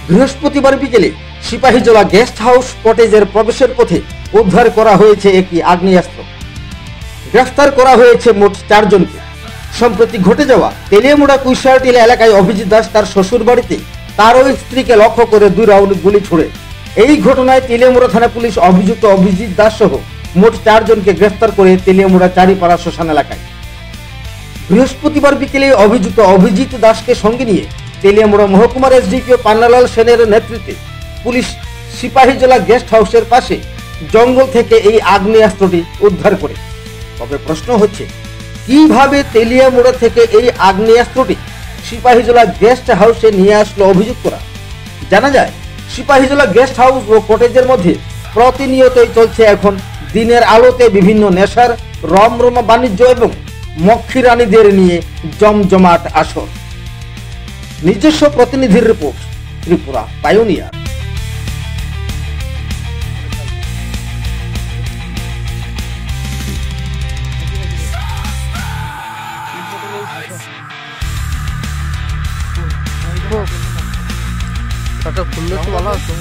বৃহস্পতিবার বিকেলে Sepahijala guest house কটেজের প্রবেশের পথে উদ্ধার করা হয়েছে একটি আগ্নেয়াস্ত্র। গ্রেফতার করা হয়েছে মোট 4 জনকে। সম্প্রতি ঘটে যাওয়া তেলিয়ামুড়া কুইশারটিলা এলাকায় অভিজিৎ দাস তার শ্বশুর বাড়িতে তার ওই স্ত্রীকে লক্ষ্য করে 2 রাউন্ড গুলি ছোড়ে। এই ঘটনায় তেলিয়ামুড়া থানা পুলিশ অভিযুক্ত অভিজিৎ দাস সহ মোট 4 জনকে গ্রেফতার করে তেলিয়ামুড়া চারিপাড়া শ্মশান এলাকায়। বৃহস্পতিবার বিকেলে অভিযুক্ত অভিজিৎ দাসকে সঙ্গে নিয়ে তেলিয়ামুড়া মহকুমার এসডিপিও পান্নালাল সেনের নেতৃত্বে পুলিশ সিপাহীজলা গেস্ট হাউসের পাশে জঙ্গল থেকে এই আগ্নেয়াস্ত্রটি উদ্ধার করে। তবে প্রশ্ন হচ্ছে, কিভাবে তেলিয়ামুড়া থেকে এই আগ্নেয়াস্ত্রটি সিপাহীজলা গেস্ট হাউসে নিয়ে আসলো অভিযুক্তরা? জানা যায়, সিপাহীজলা গেস্ট হাউস ও কটেজের মধ্যে প্রতিনিয়তই চলছে এখন দিনের আলোতে বিভিন্ন নেশার রমরমা বাণিজ্য এবং মক্ষীরানীদের নিয়ে জমজমাট আসর। নিজস্ব প্রতিনিধির রিপোর্ট, ত্রিপুরা পায়োনিয়ার। খুললে তো ভালো আছে।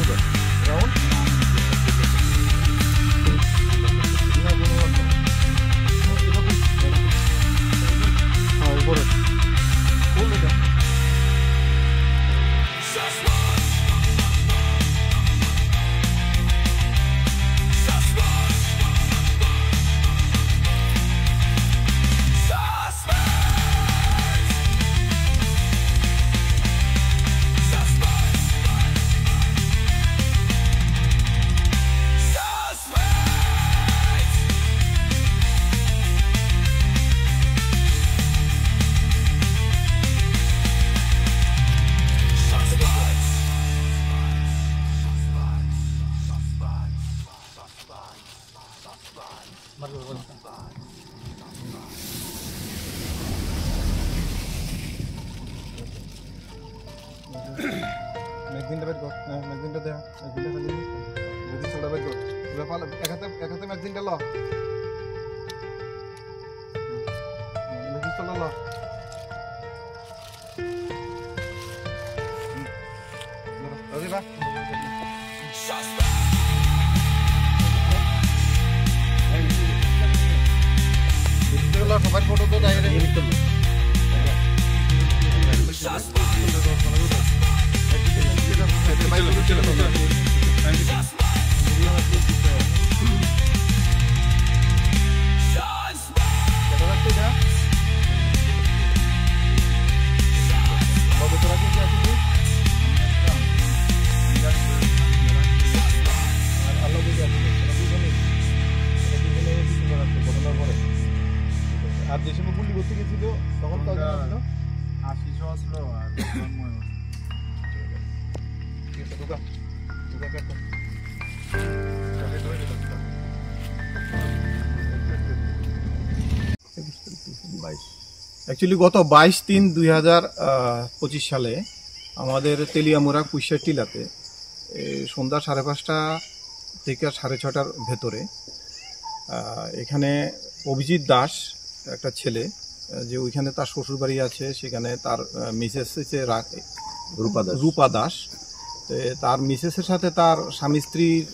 ম্যাগজিনটা বের কর, ম্যাগজিনটা দে, ম্যাগজিনটা খালি যদি ছোড়া বের কর, ব্যাপার একাতে ম্যাগজিনটা ল, ম্যাগজিন চলো ল, ওরে বা সবাই ফটো তো যাই রে। আর যে সময় গুলি করতে গেছিল তখন আশিস আসলো আর অ্যাকচুয়ালি গত 22/3/2025 সালে আমাদের তেলিয়ামুড়া কুইশারটিলাতে সন্ধ্যা 5:30 থেকে 6:30টার ভেতরে এখানে অভিজিৎ দাস একটা ছেলে, যে ওইখানে তার শ্বশুরবাড়ি আছে, সেখানে তার মিসেস রূপা দাস, তার মিসেসের সাথে তার স্বামী স্ত্রীর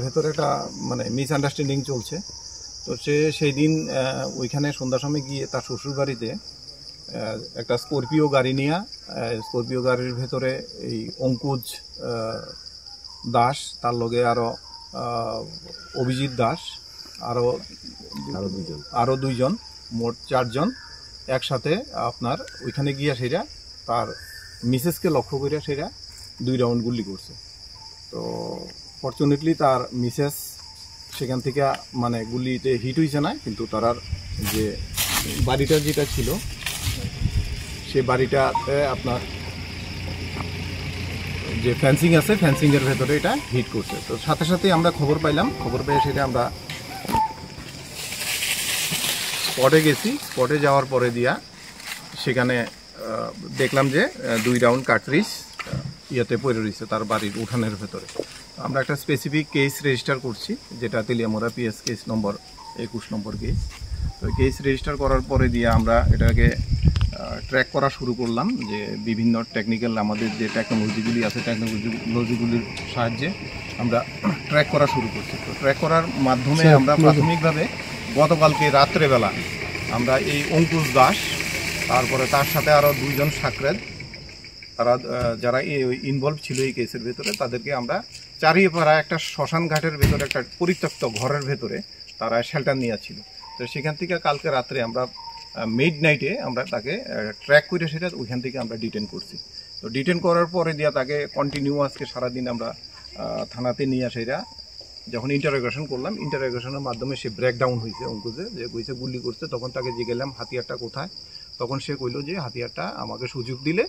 ভেতরে একটা মানে মিসআন্ডারস্ট্যান্ডিং চলছে। তো সে সেই দিন ওইখানে সন্ধ্যার সময় গিয়ে তার শ্বশুরবাড়িতে একটা স্করপিও গাড়ি নিয়ে, স্করপিও গাড়ির ভেতরে এই অঙ্কুজ দাস, তার লগে আরও অভিজিৎ দাস, আরও 2 জন, মোট 4 জন একসাথে আপনার ওইখানে গিয়া সেটা তার মিসেসকে লক্ষ্য করে সেটা 2 রাউন্ড গুলি করছে। তো ফরচুনেটলি তার মিসেস সেখান থেকে মানে গুলিতে হিট হয়েছে না, কিন্তু তার যে বাড়িটা যেটা ছিল সেই বাড়িটাতে আপনার যে ফেন্সিং আছে, ফেন্সিংয়ের ভেতরে এটা হিট করছে। তো সাথে সাথে আমরা খবর পাইলাম, খবর পেয়ে সেটা আমরা স্পটে গেছি। স্পটে যাওয়ার পরে দিয়া সেখানে দেখলাম যে 2 রাউন্ড কার্ট্রিজ ইয়াতে পড়ে রয়েছে তার বাড়ির উঠানের ভেতরে। আমরা একটা স্পেসিফিক কেস রেজিস্টার করছি, যেটা তেলিয়ামুড়া পিএস কেস নম্বর 21 নম্বর কেস। তো কেস রেজিস্টার করার পরে দিয়ে আমরা এটাকে ট্র্যাক করা শুরু করলাম, যে বিভিন্ন টেকনিক্যাল আমাদের যে টেকনোলজিগুলি আছে টেকনোলজিগুলির সাহায্যে আমরা ট্র্যাক করা শুরু করছি। তো ট্র্যাক করার মাধ্যমে আমরা প্রাথমিকভাবে গতকালকে রাত্রেবেলা আমরা এই অঙ্কুশ দাস, তারপরে তার সাথে আরও 2 জন সাকরেদ, তারা যারা ইনভলভ ছিল এই কেসের ভেতরে, তাদেরকে আমরা চারিপাড়া একটা শ্মশান ঘাটের ভেতরে একটা পরিত্যক্ত ঘরের ভেতরে তারা শেল্টার নিয়েছিল। তো সেখান থেকে কালকে রাত্রে আমরা মিড নাইটে আমরা তাকে ট্র্যাক করে সেটা ওইখান থেকে আমরা ডিটেন করছি। তো ডিটেন করার পরে দিয়ে তাকে কন্টিনিউ আজকে সারাদিন আমরা থানাতে নিয়ে সেটা যখন ইন্টারোগেশন করলাম, ইন্টারোগেশনের মাধ্যমে সে ব্রেকডাউন হয়েছে অঙ্কুশে, যে কইছে গুলি করছে। তখন তাকে যে গেলাম হাতিয়ারটা কোথায়, তখন সে কইল যে হাতিয়ারটা আমাকে সুযোগ দিলে,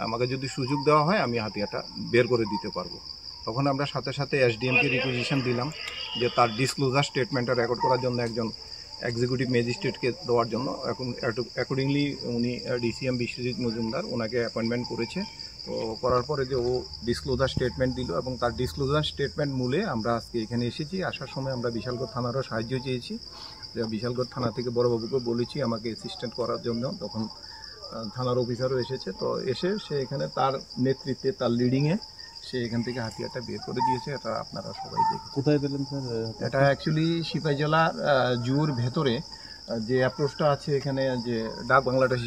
আমাকে যদি সুযোগ দেওয়া হয় আমি হাতিয়ারটা বের করে দিতে পারবো। তখন আমরা সাথে সাথে এসডিএমকে রিকুইজিশন দিলাম যে তার ডিসক্লোজার স্টেটমেন্টটা রেকর্ড করার জন্য একজন এক্সিকিউটিভ ম্যাজিস্ট্রেটকে দেওয়ার জন্য। এখন অ্যাকর্ডিংলি উনি ডিসিএম বিশ্বজিৎ মজুমদার ওনাকে অ্যাপয়েন্টমেন্ট করেছে। তো করার পরে যে ও ডিসক্লোজার স্টেটমেন্ট দিল, এবং তার ডিসক্লোজার স্টেটমেন্ট মূলে আমরা আজকে এখানে এসেছি। আসার সময় আমরা বিশালগড় থানারও সাহায্য চেয়েছি, যে বিশালগড় থানা থেকে বড়বাবুকে বলেছি আমাকে অ্যাসিস্ট্যান্ট করার জন্য। তখন থানার অফিসারও এসেছে। তো এসে সে এখানে তার নেতৃত্বে, তার লিডিংয়ে সে এখান থেকে হাতিয়ারটা বের করে দিয়েছে। এটা আপনারা সবাই দেখেন। কোথায় পেলেন স্যার? এটা অ্যাকচুয়ালি সিপাহীজলা জুর ভেতরে যে অ্যাপ্রোচটা আছে, এখানে যে ডাক বাংলাদেশ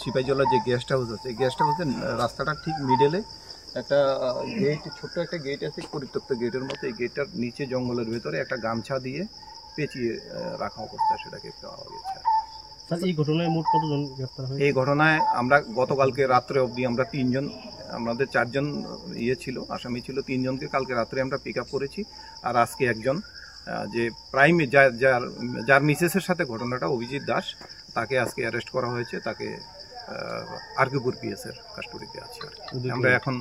সিপাহীজলা যে গেস্ট হাউস আছে, গেস্ট হাউসের রাস্তাটা ঠিক মিডলে একটা গেট, ছোট্ট একটা গেট আছে, পরিত্যক্ত গেটের মতো। এই গেটটার নিচে জঙ্গলের ভেতরে একটা গামছা দিয়ে পেঁচিয়ে রাখা অবস্থা সেটাকে পাওয়া গেছে। স্যার, এই ঘটনায় মোট কতজন গ্রেফতার হয়েছে? এই ঘটনায় আমরা গতকালকে রাত্রে অবধি আমরা 3 জন, আমাদের 4 জন ছিল, আসামি ছিল। 3 জনকে কালকে রাত্রে আমরা পিক আপ করেছি। আর আজকে একজন যে প্রাইম যার মিসেসের সাথে ঘটনাটা, অভিজিৎ দাস, তাকে আজকে অ্যারেস্ট করা হয়েছে। তাকে আরকিপুর পিএসের কাস্টডিতে আছে। আমরা এখন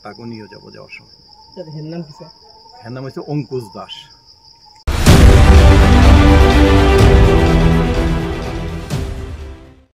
তাকেও নিয়ে যাওয়ার সময়। স্যার, এর নাম কি স্যার? এর নাম হচ্ছে অঙ্কুশ দাস।